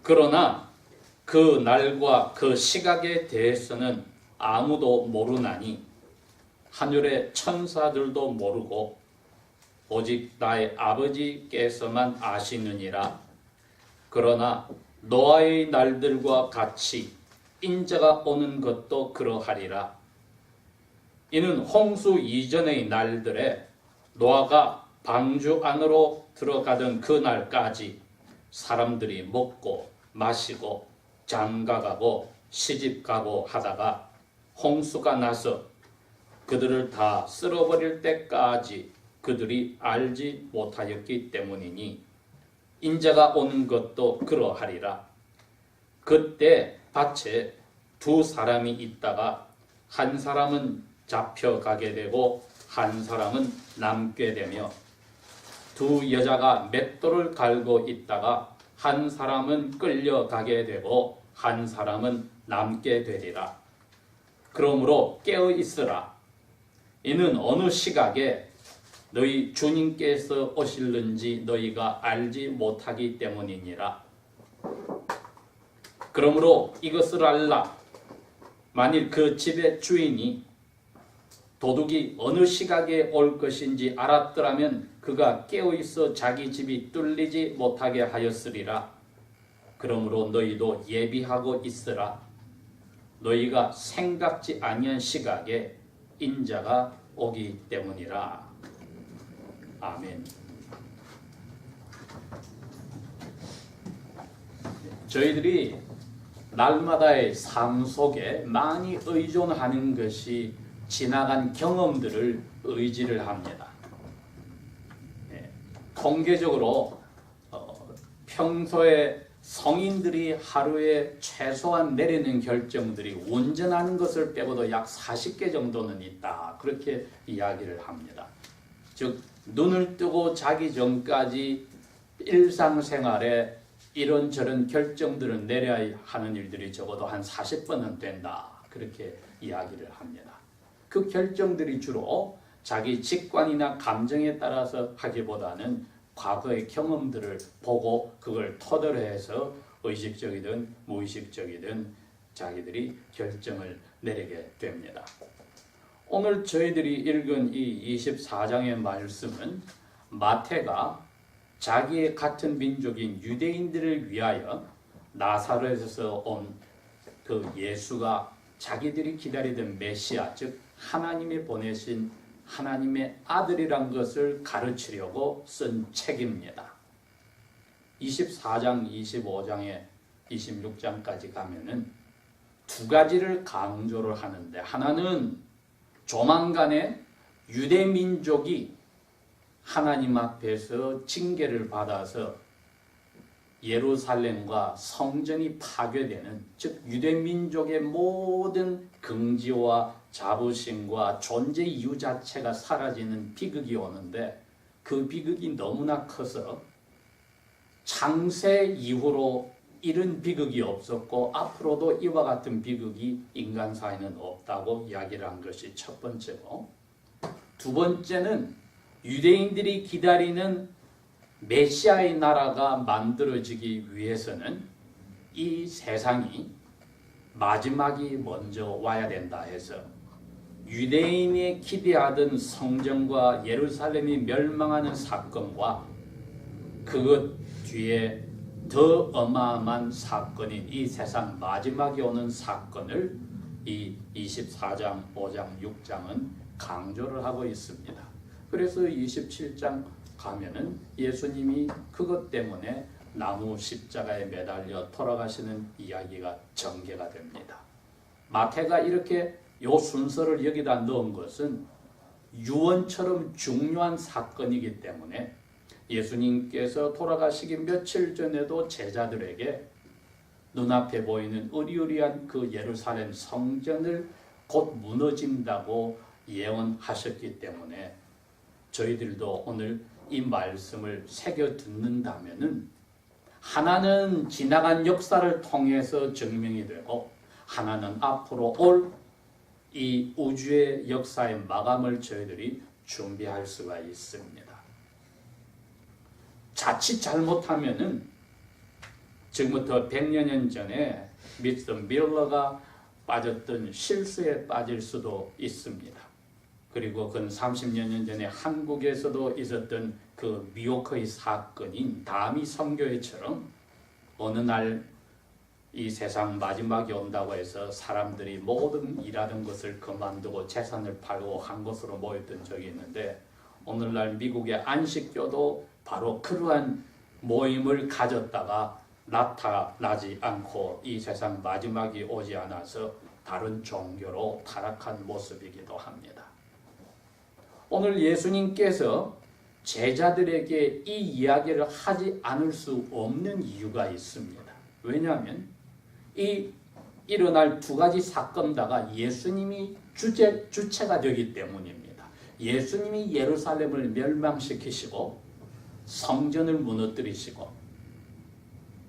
그러나 그 날과 그 시각에 대해서는 아무도 모르나니 하늘의 천사들도 모르고 오직 나의 아버지께서만 아시느니라. 그러나 노아의 날들과 같이 인자가 오는 것도 그러하리라. 이는 홍수 이전의 날들에 노아가 방주 안으로 들어가던 그 날까지 사람들이 먹고 마시고 장가가고 시집가고 하다가 홍수가 나서 그들을 다 쓸어버릴 때까지 그들이 알지 못하였기 때문이니 인자가 오는 것도 그러하리라. 그때 밭에 두 사람이 있다가 한 사람은 잡혀가게 되고 한 사람은 남게 되며 두 여자가 맷돌을 갈고 있다가 한 사람은 끌려가게 되고 한 사람은 남게 되리라. 그러므로 깨어 있으라. 이는 어느 시각에 너희 주님께서 오실는지 너희가 알지 못하기 때문이니라. 그러므로 이것을 알라. 만일 그 집의 주인이 도둑이 어느 시각에 올 것인지 알았더라면 그가 깨어있어 자기 집이 뚫리지 못하게 하였으리라. 그러므로 너희도 예비하고 있으라. 너희가 생각지 아니한 시각에 인자가 오기 때문이라. 아멘. 저희들이 날마다의 삶 속에 많이 의존하는 것이 지나간 경험들을 의지를 합니다. 통계적으로 평소에 성인들이 하루에 최소한 내리는 결정들이 운전하는 것을 빼고도 약 40개 정도는 있다. 그렇게 이야기를 합니다. 즉 눈을 뜨고 자기 전까지 일상생활에 이런저런 결정들을 내려야 하는 일들이 적어도 한 40번은 된다. 그렇게 이야기를 합니다. 그 결정들이 주로 자기 직관이나 감정에 따라서 하기보다는 과거의 경험들을 보고 그걸 토대로 해서 의식적이든 무의식적이든 자기들이 결정을 내리게 됩니다. 오늘 저희들이 읽은 이 24장의 말씀은 마태가 자기의 같은 민족인 유대인들을 위하여 나사렛에서 온 그 예수가 자기들이 기다리던 메시아, 즉 하나님이 보내신 하나님의 아들이란 것을 가르치려고 쓴 책입니다. 24장, 25장에 26장까지 가면은 두 가지를 강조를 하는데, 하나는 조만간에 유대 민족이 하나님 앞에서 징계를 받아서 예루살렘과 성전이 파괴되는, 즉 유대 민족의 모든 긍지와 자부심과 존재 이유 자체가 사라지는 비극이 오는데, 그 비극이 너무나 커서 창세 이후로 이런 비극이 없었고 앞으로도 이와 같은 비극이 인간 사회는 없다고 이야기를 한 것이 첫 번째고, 두 번째는 유대인들이 기다리는 메시아의 나라가 만들어지기 위해서는 이 세상이 마지막이 먼저 와야 된다 해서 유대인이 기대하던 성전과 예루살렘이 멸망하는 사건과 그것 뒤에 더 어마어마한 사건인 이 세상 마지막이 오는 사건을 이 24장, 5장, 6장은 강조를 하고 있습니다. 그래서 27장 가면은 예수님이 그것 때문에 나무 십자가에 매달려 돌아가시는 이야기가 전개가 됩니다. 마태가 이렇게 요 순서를 여기다 넣은 것은 유언처럼 중요한 사건이기 때문에 예수님께서 돌아가시기 며칠 전에도 제자들에게 눈앞에 보이는 으리으리한 그 예루살렘 성전을 곧 무너진다고 예언하셨기 때문에 저희들도 오늘 이 말씀을 새겨 듣는다면은 하나는 지나간 역사를 통해서 증명이 되고 하나는 앞으로 올 이 우주의 역사의 마감을 저희들이 준비할 수가 있습니다. 자칫 잘못하면은 지금부터 100여 년 전에 미스터 밀러가 빠졌던 실수에 빠질 수도 있습니다. 그리고 근 30여 년 전에 한국에서도 있었던 그 미오크의 사건인 다미 선교회처럼 어느 날 이 세상 마지막이 온다고 해서 사람들이 모든 일하는 것을 그만두고 재산을 팔고 한 곳으로 모였던 적이 있는데, 오늘날 미국의 안식교도 바로 그러한 모임을 가졌다가 나타나지 않고 이 세상 마지막이 오지 않아서 다른 종교로 타락한 모습이기도 합니다. 오늘 예수님께서 제자들에게 이 이야기를 하지 않을 수 없는 이유가 있습니다. 왜냐하면 이 일어날 두 가지 사건 다가 예수님이 주체가 되기 때문입니다. 예수님이 예루살렘을 멸망시키시고 성전을 무너뜨리시고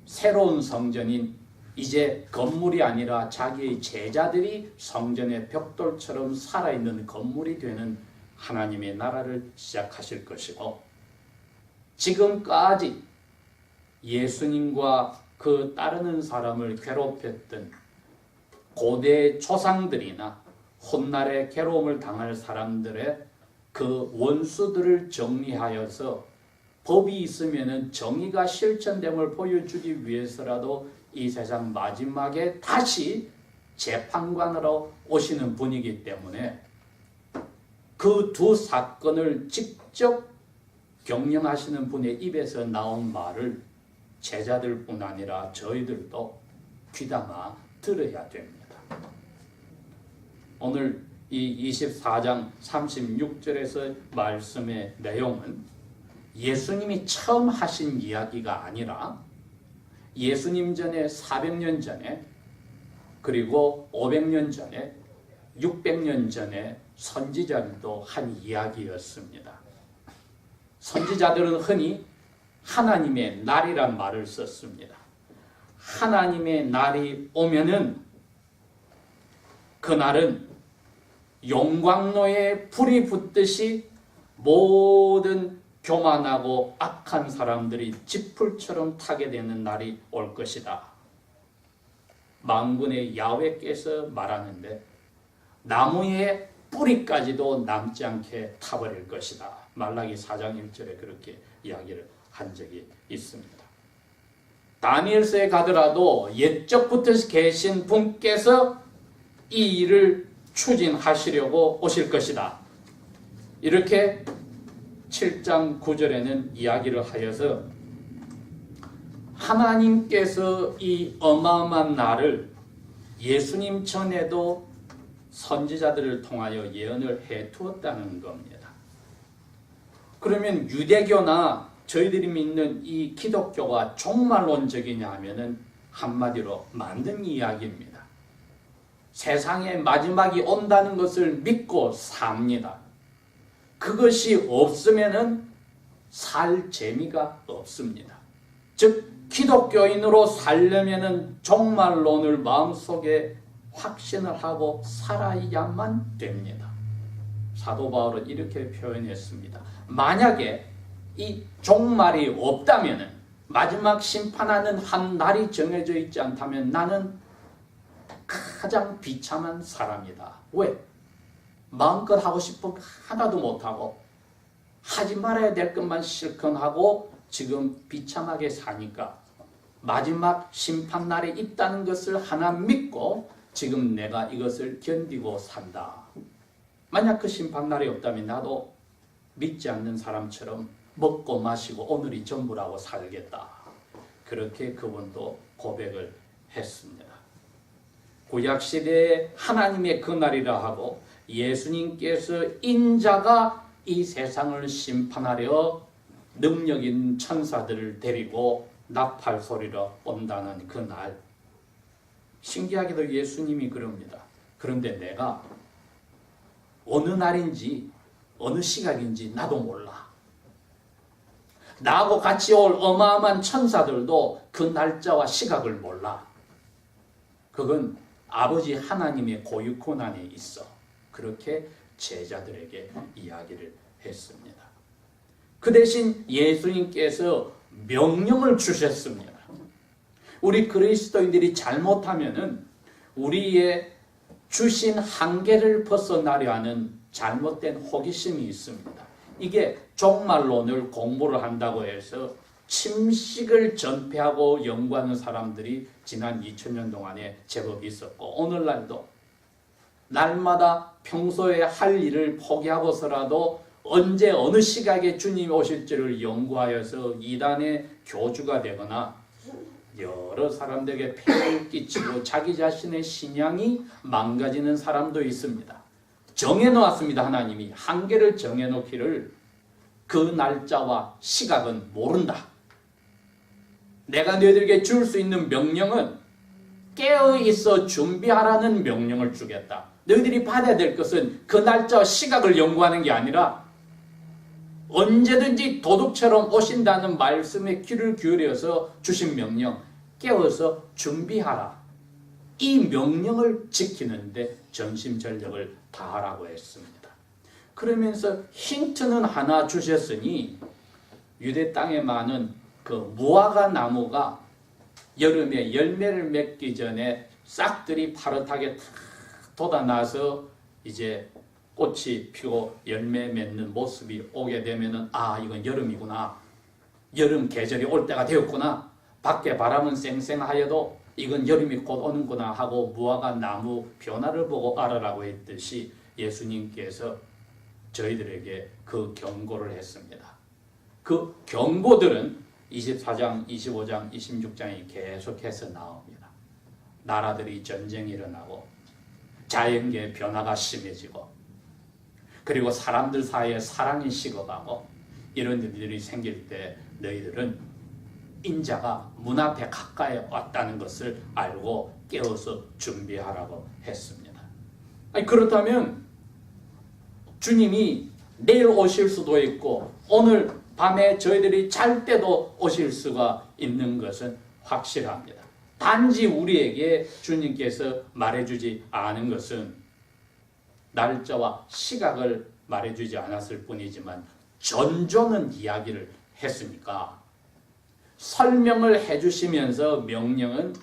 새로운 성전인 이제 건물이 아니라 자기의 제자들이 성전의 벽돌처럼 살아있는 건물이 되는 하나님의 나라를 시작하실 것이고, 지금까지 예수님과 그 따르는 사람을 괴롭혔던 고대 조상들이나 훗날에 괴로움을 당할 사람들의 그 원수들을 정리하여서 법이 있으면 정의가 실천됨을 보여주기 위해서라도 이 세상 마지막에 다시 재판관으로 오시는 분이기 때문에 그 두 사건을 직접 경영하시는 분의 입에서 나온 말을 제자들뿐 아니라 저희들도 귀담아 들어야 됩니다. 오늘 이 24장 36절에서 말씀의 내용은 예수님이 처음 하신 이야기가 아니라 예수님 전에 400년 전에, 그리고 500년 전에, 600년 전에 선지자들도 한 이야기였습니다. 선지자들은 흔히 하나님의 날이란 말을 썼습니다. 하나님의 날이 오면은 그날은 용광로에 불이 붙듯이 모든 교만하고 악한 사람들이 지풀처럼 타게 되는 날이 올 것이다. 만군의 야훼께서 말하는데 나무의 뿌리까지도 남지 않게 타버릴 것이다. 말라기 4장 1절에 그렇게 이야기를 한 적이 있습니다. 다니엘서에 가더라도 옛적부터 계신 분께서 이 일을 추진하시려고 오실 것이다. 이렇게 7장 9절에는 이야기를 하여서 하나님께서 이 어마어마한 날을 예수님 전에도 선지자들을 통하여 예언을 해 두었다는 겁니다. 그러면 유대교나 저희들이 믿는 이 기독교가 종말론적이냐 하면은 한마디로 만든 이야기입니다. 세상에 마지막이 온다는 것을 믿고 삽니다. 그것이 없으면은 살 재미가 없습니다. 즉 기독교인으로 살려면은 종말론을 마음속에 확신을 하고 살아야만 됩니다. 사도 바울은 이렇게 표현했습니다. 만약에 이 종말이 없다면은, 마지막 심판하는 한 날이 정해져 있지 않다면 나는 가장 비참한 사람이다. 왜? 마음껏 하고 싶은 거 하나도 못하고 하지 말아야 될 것만 실컷 하고 지금 비참하게 사니까 마지막 심판날이 있다는 것을 하나 믿고 지금 내가 이것을 견디고 산다. 만약 그 심판날이 없다면 나도 믿지 않는 사람처럼 먹고 마시고 오늘이 전부라고 살겠다. 그렇게 그분도 고백을 했습니다. 구약시대에 하나님의 그날이라 하고 예수님께서 인자가 이 세상을 심판하려 능력 있는 천사들을 데리고 나팔 소리로 온다는 그날, 신기하게도 예수님이 그럽니다. 그런데 내가 어느 날인지 어느 시각인지 나도 몰라. 나하고 같이 올 어마어마한 천사들도 그 날짜와 시각을 몰라. 그건 아버지 하나님의 고유 권한에 있어. 그렇게 제자들에게 이야기를 했습니다. 그 대신 예수님께서 명령을 주셨습니다. 우리 그리스도인들이 잘못하면은 우리의 주신 한계를 벗어나려 하는 잘못된 호기심이 있습니다. 이게 종말론을 공부를 한다고 해서 침식을 전폐하고 연구하는 사람들이 지난 2000년 동안에 제법 있었고, 오늘날도 날마다 평소에 할 일을 포기하고서라도 언제 어느 시각에 주님이 오실지를 연구하여서 이단의 교주가 되거나 여러 사람들에게 폐해를 끼치고 자기 자신의 신앙이 망가지는 사람도 있습니다. 정해놓았습니다. 하나님이 한계를 정해놓기를 그 날짜와 시각은 모른다. 내가 너희들에게 줄 수 있는 명령은 깨어있어 준비하라는 명령을 주겠다. 너희들이 받아야 될 것은 그 날짜와 시각을 연구하는 게 아니라 언제든지 도둑처럼 오신다는 말씀에 귀를 기울여서 주신 명령, 깨어서 준비하라. 이 명령을 지키는데 전심전력을 다하라고 했습니다. 그러면서 힌트는 하나 주셨으니, 유대 땅에 많은 그 무화과 나무가 여름에 열매를 맺기 전에 싹들이 파릇하게 탁 돋아나서 이제 꽃이 피고 열매 맺는 모습이 오게 되면은, 아, 이건 여름이구나. 여름 계절이 올 때가 되었구나. 밖에 바람은 쌩쌩하여도 이건 여름이 곧 오는구나 하고 무화과 나무 변화를 보고 알아라고 했듯이 예수님께서 저희들에게 그 경고를 했습니다. 그 경고들은 24장, 25장, 26장이 계속해서 나옵니다. 나라들이 전쟁이 일어나고 자연계의 변화가 심해지고, 그리고 사람들 사이에 사랑이 식어가고, 이런 일들이 생길 때 너희들은 인자가 문 앞에 가까이 왔다는 것을 알고 깨어서 준비하라고 했습니다. 아니, 그렇다면 주님이 내일 오실 수도 있고 오늘 밤에 저희들이 잘 때도 오실 수가 있는 것은 확실합니다. 단지 우리에게 주님께서 말해주지 않은 것은 날짜와 시각을 말해주지 않았을 뿐이지만 전조는 이야기를 했으니까, 설명을 해주시면서 명령은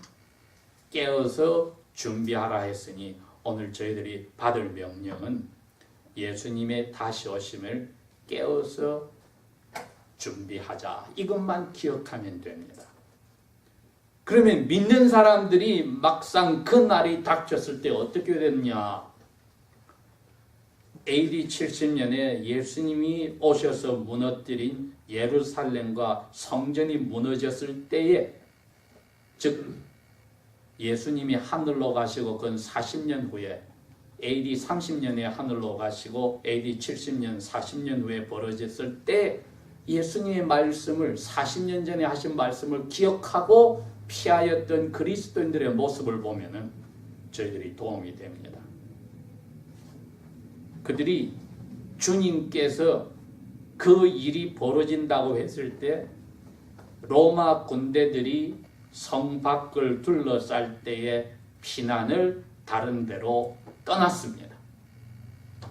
깨어서 준비하라 했으니, 오늘 저희들이 받을 명령은 예수님의 다시 오심을 깨어서 준비하자. 이것만 기억하면 됩니다. 그러면 믿는 사람들이 막상 그 날이 닥쳤을 때 어떻게 됐냐? AD 70년에 예수님이 오셔서 무너뜨린 예루살렘과 성전이 무너졌을 때에, 즉 예수님이 하늘로 가시고 근 40년 후에 AD 30년에 하늘로 가시고 AD 70년 40년 후에 벌어졌을 때 예수님의 말씀을, 40년 전에 하신 말씀을 기억하고 피하였던 그리스도인들의 모습을 보면은 저희들이 도움이 됩니다. 그들이 주님께서 그 일이 벌어진다고 했을 때 로마 군대들이 성 밖을 둘러쌀 때에 피난을 다른 데로 떠났습니다.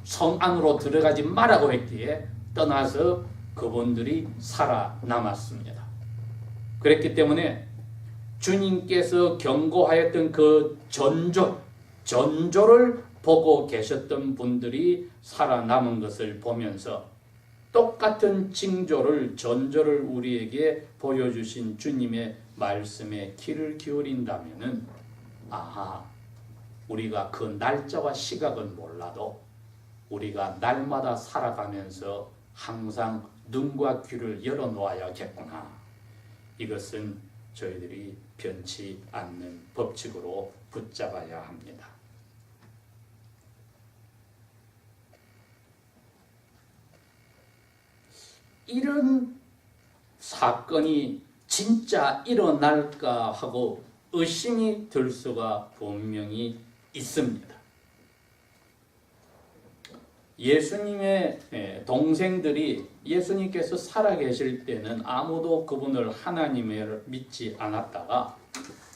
성 안으로 들어가지 말라고 했기에 떠나서 그분들이 살아남았습니다. 그랬기 때문에 주님께서 경고하였던 그 전조를 보고 계셨던 분들이 살아남은 것을 보면서 똑같은 징조를, 전조를 우리에게 보여주신 주님의 말씀에 귀를 기울인다면은, 아하, 우리가 그 날짜와 시각은 몰라도 우리가 날마다 살아가면서 항상 눈과 귀를 열어놓아야겠구나. 이것은 저희들이 변치 않는 법칙으로 붙잡아야 합니다. 이런 사건이 진짜 일어날까 하고 의심이 들 수가 분명히 있습니다. 예수님의 동생들이 예수님께서 살아계실 때는 아무도 그분을 하나님을 믿지 않았다가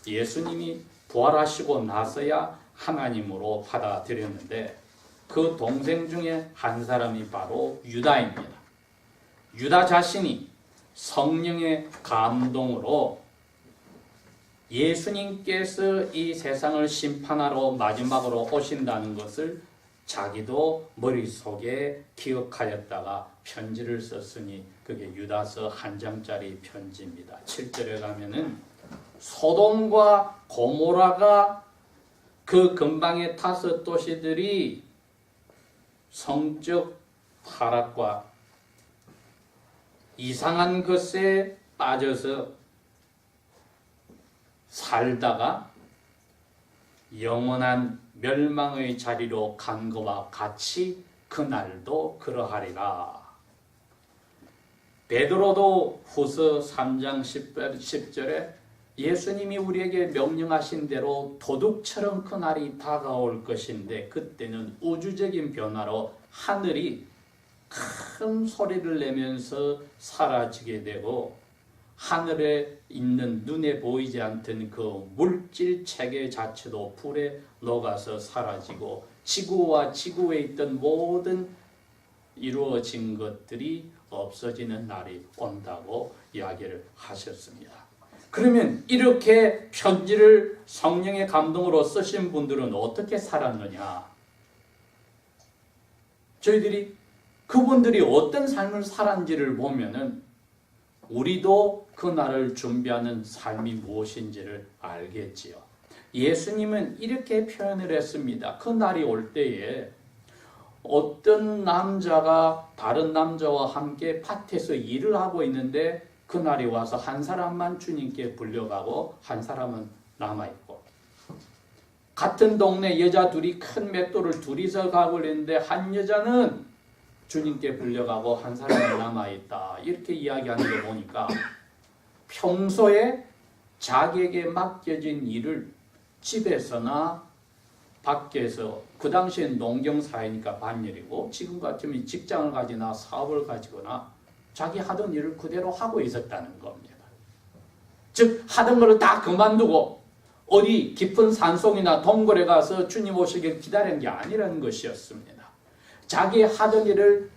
예수님이 부활하시고 나서야 하나님으로 받아들였는데, 그 동생 중에 한 사람이 바로 유다입니다. 유다 자신이 성령의 감동으로 예수님께서 이 세상을 심판하러 마지막으로 오신다는 것을 자기도 머릿속에 기억하였다가 편지를 썼으니 그게 유다서 한 장짜리 편지입니다. 7절에 가면은 소돔과 고모라가 그 근방의 5 도시들이 성적 타락과 이상한 것에 빠져서 살다가 영원한 멸망의 자리로 간 것과 같이 그날도 그러하리라. 베드로도 후서 3장 10절에 예수님이 우리에게 명령하신 대로 도둑처럼 그날이 다가올 것인데 그때는 우주적인 변화로 하늘이 큰 소리를 내면서 사라지게 되고 하늘에 있는 눈에 보이지 않던 그 물질 체계 자체도 불에 녹아서 사라지고 지구와 지구에 있던 모든 이루어진 것들이 없어지는 날이 온다고 이야기를 하셨습니다. 그러면 이렇게 편지를 성령의 감동으로 쓰신 분들은 어떻게 살았느냐? 저희들이 그분들이 어떤 삶을 살았는지를 보면은 우리도 그 날을 준비하는 삶이 무엇인지를 알겠지요. 예수님은 이렇게 표현을 했습니다. 그 날이 올 때에 어떤 남자가 다른 남자와 함께 밭에서 일을 하고 있는데 그 날이 와서 한 사람만 주님께 불려가고 한 사람은 남아있고, 같은 동네 여자 둘이 큰 맷돌을 둘이서 가고 있는데 한 여자는 주님께 불려가고 한 사람이 남아있다. 이렇게 이야기하는 거 보니까 평소에 자기에게 맡겨진 일을 집에서나 밖에서, 그 당시엔 농경사회니까 반일이고 지금 같으면 직장을 가지나 사업을 가지거나 자기 하던 일을 그대로 하고 있었다는 겁니다. 즉 하던 것을 다 그만두고 어디 깊은 산속이나 동굴에 가서 주님 오시길 기다린 게 아니라는 것이었습니다. 자기 하던 일을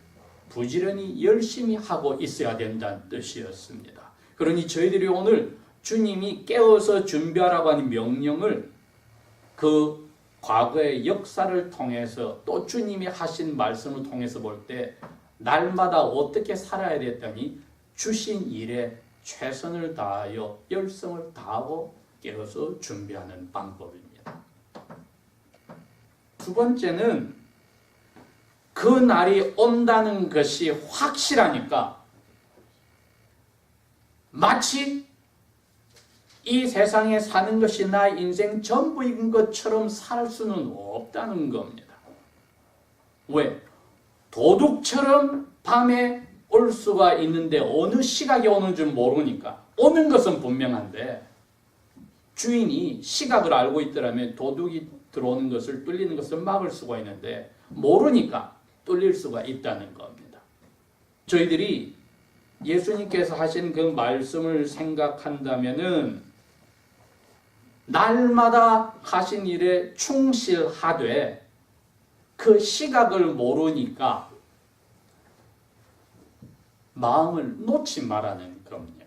부지런히 열심히 하고 있어야 된다는 뜻이었습니다. 그러니 저희들이 오늘 주님이 깨워서 준비하라고 하는 명령을 그 과거의 역사를 통해서 또 주님이 하신 말씀을 통해서 볼 때 날마다 어떻게 살아야 됐더니 주신 일에 최선을 다하여 열성을 다하고 깨어서 준비하는 방법입니다. 두 번째는 그 날이 온다는 것이 확실하니까 마치 이 세상에 사는 것이 나의 인생 전부인 것처럼 살 수는 없다는 겁니다. 왜? 도둑처럼 밤에 올 수가 있는데 어느 시각에 오는 줄 모르니까, 오는 것은 분명한데 주인이 시각을 알고 있더라면 도둑이 들어오는 것을, 뚫리는 것을 막을 수가 있는데 모르니까 뚫릴 수가 있다는 겁니다. 저희들이 예수님께서 하신 그 말씀을 생각한다면은 날마다 하신 일에 충실하되 그 시각을 모르니까 마음을 놓지 말라는 겁니다.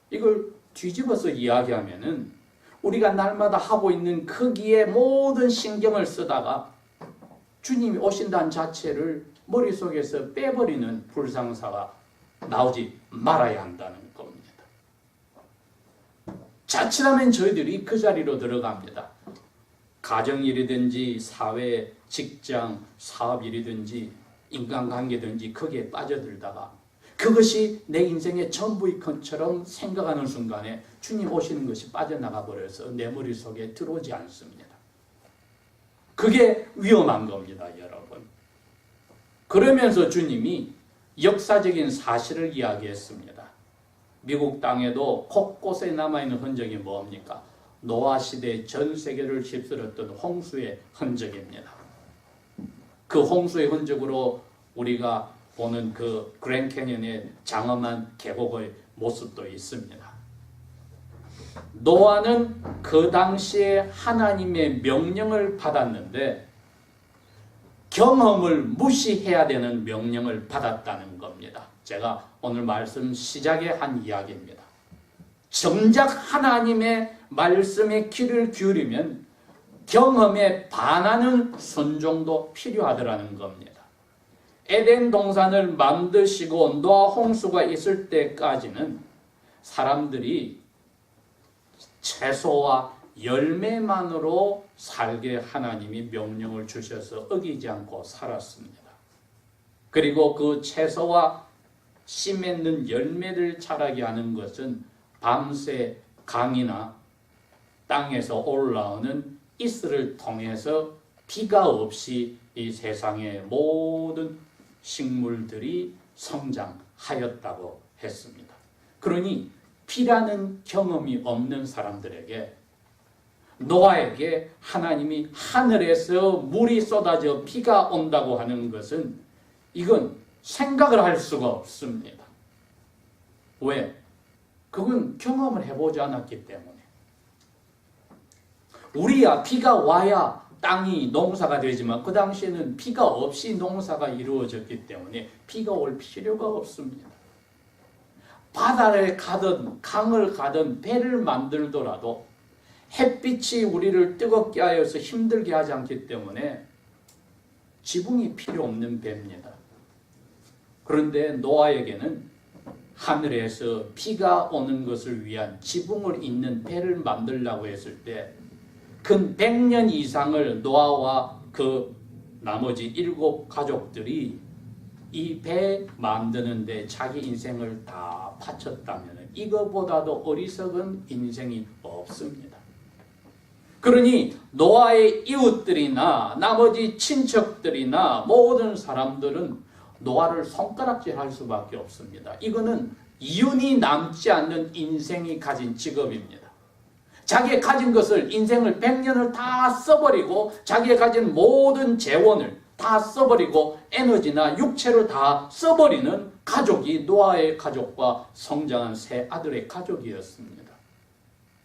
이걸 뒤집어서 이야기하면은 우리가 날마다 하고 있는 거기에 모든 신경을 쓰다가 주님이 오신다는 자체를 머릿속에서 빼버리는 불상사가 나오지 말아야 한다는 겁니다. 자칫하면 저희들이 그 자리로 들어갑니다. 가정일이든지 사회, 직장, 사업일이든지 인간관계든지 거기에 빠져들다가 그것이 내 인생의 전부인 것처럼 생각하는 순간에 주님 오시는 것이 빠져나가 버려서 내 머릿속에 들어오지 않습니다. 그게 위험한 겁니다, 여러분. 그러면서 주님이 역사적인 사실을 이야기했습니다. 미국 땅에도 곳곳에 남아있는 흔적이 뭡니까? 노아 시대 전 세계를 휩쓸었던 홍수의 흔적입니다. 그 홍수의 흔적으로 우리가 보는 그 그랜드 캐니언의 장엄한 계곡의 모습도 있습니다. 노아는 그 당시에 하나님의 명령을 받았는데 경험을 무시해야 되는 명령을 받았다는 겁니다. 제가 오늘 말씀 시작에 한 이야기입니다. 정작 하나님의 말씀에 귀를 기울이면 경험에 반하는 순종도 필요하더라는 겁니다. 에덴 동산을 만드시고 노아 홍수가 있을 때까지는 사람들이 채소와 열매만으로 살게 하나님이 명령을 주셔서 어기지 않고 살았습니다. 그리고 그 채소와 씨 맺는 열매를 자라게 하는 것은 밤새 강이나 땅에서 올라오는 이슬을 통해서 비가 없이 이 세상의 모든 식물들이 성장하였다고 했습니다. 그러니 비라는 경험이 없는 사람들에게 노아에게 하나님이 하늘에서 물이 쏟아져 비가 온다고 하는 것은 이건 생각을 할 수가 없습니다. 왜? 그건 경험을 해보지 않았기 때문에. 우리야 비가 와야 땅이 농사가 되지만 그 당시에는 비가 없이 농사가 이루어졌기 때문에 비가 올 필요가 없습니다. 바다를 가든 강을 가든 배를 만들더라도 햇빛이 우리를 뜨겁게 하여서 힘들게 하지 않기 때문에 지붕이 필요 없는 배입니다. 그런데 노아에게는 하늘에서 비가 오는 것을 위한 지붕을 잇는 배를 만들려고 했을 때 근 100년 이상을 노아와 그 나머지 7 가족들이 이 배 만드는데 자기 인생을 다 바쳤다면 이거보다도 어리석은 인생이 없습니다. 그러니 노아의 이웃들이나 나머지 친척들이나 모든 사람들은 노아를 손가락질할 수밖에 없습니다. 이거는 이윤이 남지 않는 인생이 가진 직업입니다. 자기의 가진 것을 인생을 100년을 다 써버리고 자기의 가진 모든 재원을 다 써버리고 에너지나 육체를 다 써버리는 가족이 노아의 가족과 성장한 세 아들의 가족이었습니다.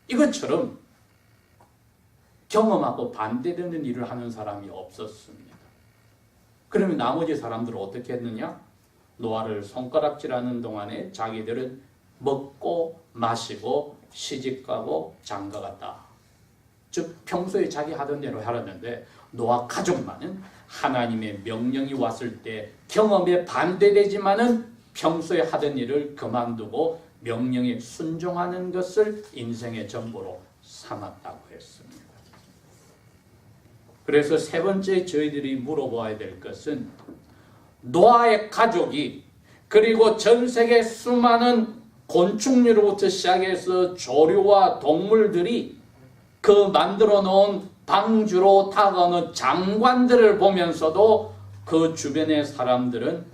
이것처럼 경험하고 반대되는 일을 하는 사람이 없었습니다. 그러면 나머지 사람들은 어떻게 했느냐? 노아를 손가락질하는 동안에 자기들은 먹고 마시고 시집가고 장가갔다. 즉 평소에 자기 하던 대로 하려는데 노아 가족만은 하나님의 명령이 왔을 때 경험에 반대되지만은 평소에 하던 일을 그만두고 명령에 순종하는 것을 인생의 전부로 삼았다고 했습니다. 그래서 세 번째 저희들이 물어봐야 될 것은 노아의 가족이 그리고 전 세계 수많은 곤충류로부터 시작해서 조류와 동물들이 그 만들어 놓은 방주로 다가오는 장관들을 보면서도 그 주변의 사람들은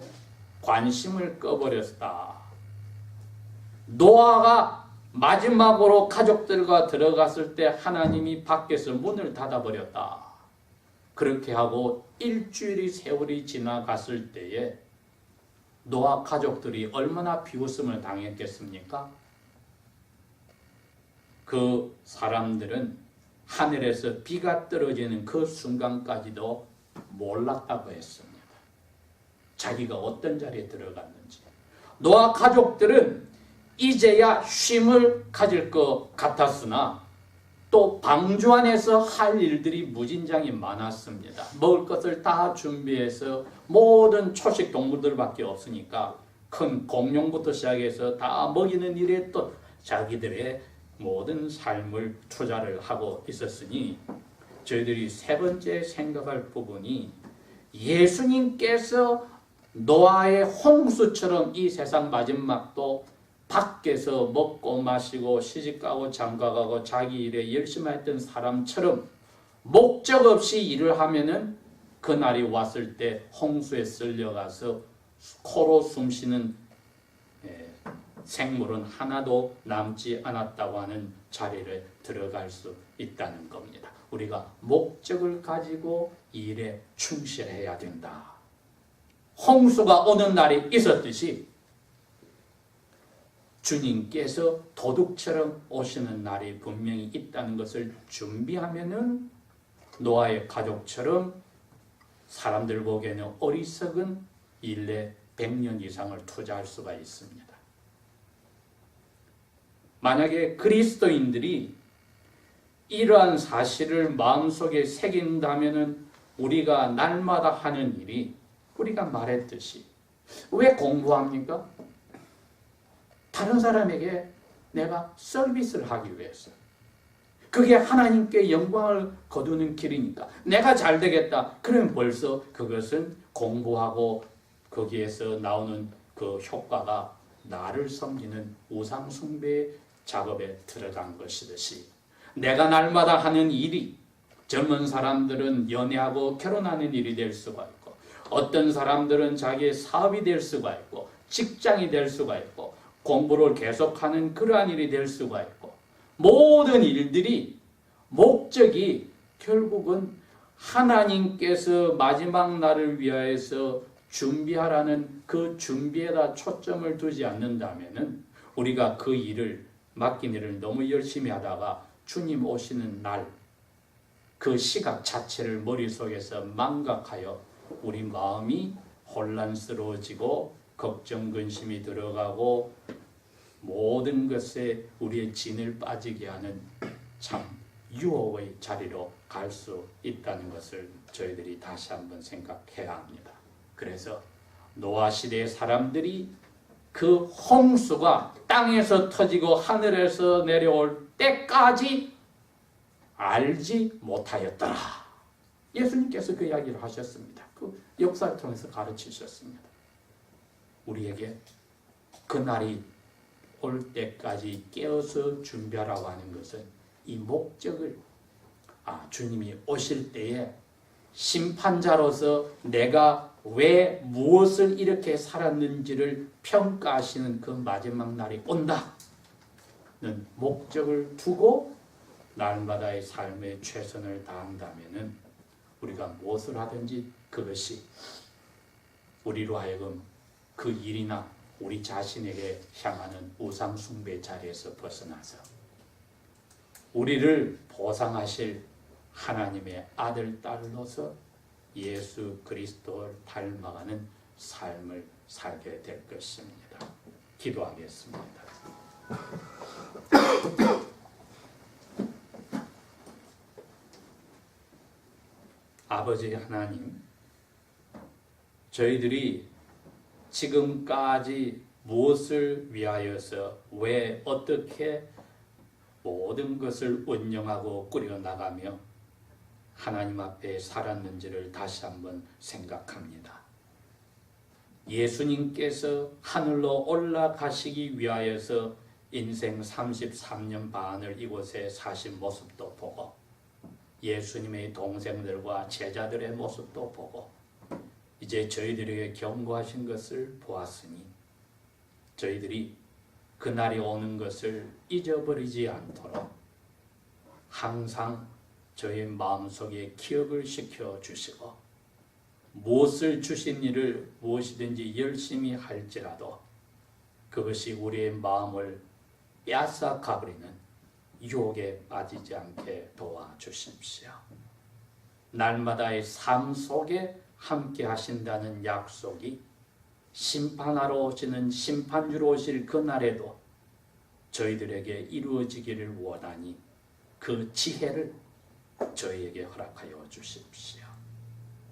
관심을 꺼버렸다. 노아가 마지막으로 가족들과 들어갔을 때 하나님이 밖에서 문을 닫아버렸다. 그렇게 하고 일주일이 세월이 지나갔을 때에 노아 가족들이 얼마나 비웃음을 당했겠습니까? 그 사람들은 하늘에서 비가 떨어지는 그 순간까지도 몰랐다고 했습니다. 자기가 어떤 자리에 들어갔는지. 노아 가족들은 이제야 쉼을 가질 것 같았으나 또 방주 안에서 할 일들이 무진장이 많았습니다. 먹을 것을 다 준비해서 모든 초식 동물들밖에 없으니까 큰 공룡부터 시작해서 다 먹이는 일에 또 자기들의 모든 삶을 투자를 하고 있었으니 저희들이 세 번째 생각할 부분이 예수님께서 노아의 홍수처럼 이 세상 마지막도 밖에서 먹고 마시고 시집가고 장가가고 자기 일에 열심히 했던 사람처럼 목적 없이 일을 하면은 그날이 왔을 때 홍수에 쓸려가서 코로 숨쉬는 생물은 하나도 남지 않았다고 하는 자리를 들어갈 수 있다는 겁니다. 우리가 목적을 가지고 일에 충실해야 된다. 홍수가 오는 날이 있었듯이 주님께서 도둑처럼 오시는 날이 분명히 있다는 것을 준비하면은 노아의 가족처럼 사람들 보기에는 어리석은 일에 100년 이상을 투자할 수가 있습니다. 만약에 그리스도인들이 이러한 사실을 마음속에 새긴다면은 우리가 날마다 하는 일이 우리가 말했듯이 왜 공부합니까? 다른 사람에게 내가 서비스를 하기 위해서. 그게 하나님께 영광을 거두는 길이니까. 내가 잘 되겠다. 그러면 벌써 그것은 공부하고 거기에서 나오는 그 효과가 나를 섬기는 우상 숭배 작업에 들어간 것이듯이 내가 날마다 하는 일이 젊은 사람들은 연애하고 결혼하는 일이 될 수가 있고 어떤 사람들은 자기의 사업이 될 수가 있고 직장이 될 수가 있고 공부를 계속하는 그러한 일이 될 수가 있고 모든 일들이 목적이 결국은 하나님께서 마지막 날을 위하여서 준비하라는 그 준비에다 초점을 두지 않는다면은 우리가 그 일을 맡긴 일을 너무 열심히 하다가 주님 오시는 날 그 시각 자체를 머릿속에서 망각하여 우리 마음이 혼란스러워지고 걱정 근심이 들어가고 모든 것에 우리의 진을 빠지게 하는 참 유혹의 자리로 갈 수 있다는 것을 저희들이 다시 한번 생각해야 합니다. 그래서 노아 시대의 사람들이 그 홍수가 땅에서 터지고 하늘에서 내려올 때까지 알지 못하였더라. 예수님께서 그 이야기를 하셨습니다. 그 역사를 통해서 가르치셨습니다. 우리에게 그날이 올 때까지 깨어서 준비하라고 하는 것은 이 목적을 주님이 오실 때에 심판자로서 내가 왜 무엇을 이렇게 살았는지를 평가하시는 그 마지막 날이 온다는 목적을 두고 날마다의 삶에 최선을 다한다면은 우리가 무엇을 하든지 그것이 우리로 하여금 그 일이나 우리 자신에게 향하는 우상 숭배 자리에서 벗어나서 우리를 보상하실 하나님의 아들, 딸로서 예수 그리스도를 닮아가는 삶을 살게 될 것입니다. 기도하겠습니다. 아버지 하나님, 저희들이 지금까지 무엇을 위하여서 왜 어떻게 모든 것을 운영하고 꾸려나가며 하나님 앞에 살았는지를 다시 한번 생각합니다. 예수님께서 하늘로 올라가시기 위하여서 인생 33년 반을 이곳에 사신 모습도 보고 예수님의 동생들과 제자들의 모습도 보고 이제 저희들에게 경고하신 것을 보았으니 저희들이 그날이 오는 것을 잊어버리지 않도록 항상 저희 마음속에 기억을 시켜주시고 무엇을 주신 일을 무엇이든지 열심히 할지라도 그것이 우리의 마음을 빼앗아가버리는 유혹에 빠지지 않게 도와주십시오. 날마다의 삶 속에 함께 하신다는 약속이 심판하러 오시는 심판주로 오실 그날에도 저희들에게 이루어지기를 원하니 그 지혜를 저희에게 허락하여 주십시오.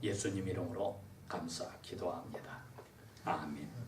예수님 이름으로 감사 기도합니다. 아멘.